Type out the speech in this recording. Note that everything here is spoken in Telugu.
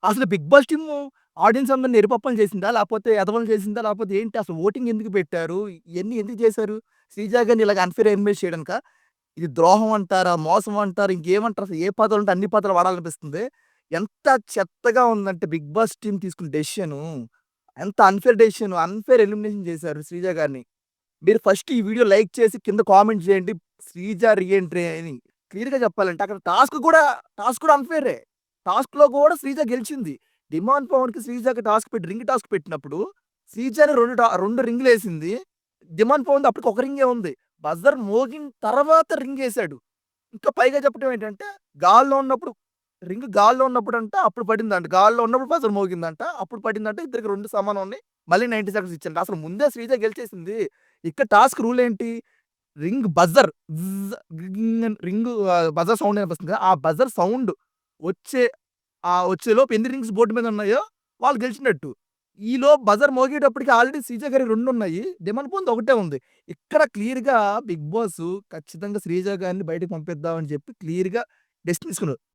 అసలు 'బిగ్ బాస్' టీము ఆడియన్స్ అందరిని ఎరుపప్పలు చేసిందా? లేపోతే ఎదవలను చేసిందా? లేపోతే ఏంటి? అసలు ఓటింగ్ ఎందుకు పెట్టారు? ఇయన్నీ ఎందుకు చేశారు? శ్రీజ గారిని ఇలాగ అన్‌ఫెయిర్ ఎలిమినేట్ చేయడానికా? ఇది ద్రోహం అంటారా? మోసం అంటారా? ఇంకేమంటారు? అసలు ఏ పదాలుంటే అన్ని పదాలు వాడాలనిపిస్తుంది. ఎంత చెత్తగా ఉందంటే 'బిగ్ బాస్' టీమ్ తీసుకున్న డెసిషను. ఎంత అన్‌ఫెయిర్ డెసిషన్. అన్‌ఫెయిర్ ఎలిమినేషన్ చేశారు శ్రీజ గారిని. మీరు ఫస్ట్ ఈ వీడియో లైక్ చేసి కింద కామెంట్ చేయండి. శ్రీజ రీఎంట్రీ అని. క్లియర్‌గా చెప్పాలంటే అక్కడ టాస్క్ కూడా అన్‌ఫెయిరే. టాస్క్‌లో కూడా శ్రీజ గెలిచింది. డిమాండ్ పవన్‌కి శ్రీజకి టాస్క్ పెట్టి రింగ్ టాస్క్ పెట్టినప్పుడు శ్రీజని 2 రింగులేసింది. డిమాండ్ పవన్‌ది అప్పటికి ఒక రింగే ఉంది. బజర్ మోగిన తర్వాత రింగేసాడు. ఇంకా పైగా చెప్పడం ఏంటంటే గాల్లో ఉన్నప్పుడు గాల్లో ఉన్నప్పుడంట అప్పుడు పడిందంట. గాల్లో ఉన్నప్పుడు బజర్ మోగిందంట. అప్పుడు పడిందంట. ఇద్దరికి 2 సమానం ఉన్నాయి. మళ్ళీ 90 సెకండ్స్ ఇచ్చారంట. అసలు ముందే శ్రీజ గెలిచేసింది. ఇక్కడ టాస్క్ రూల్ ఏంటి? రింగ్ బజర్ జిజ్ గింగ్ అని బజర్ సౌండ్ వినిపిస్తుంది కదా! ఆ బజర్ సౌండ్ వచ్చే వచ్చేలోపు ఎన్ని రింగ్స్ బోర్డ్ మీద ఉన్నాయో వాళ్ళు గెలిచినట్టు. ఈలోపు బజర్ మోగేటప్పటికి ఆల్రెడీ శ్రీజ గారియి 2 ఉన్నాయి. డిమాండ్ పవన్‌ది ఒకటే ఉంది. ఇక్కడ క్లియర్‌గా బిగ్ బాస్ ఖచ్చితంగా శ్రీజ గారిని బయటకి పంపిద్దాం అని చెప్పి క్లియర్‌గా డెసిషన్ తీసుకున్నారు.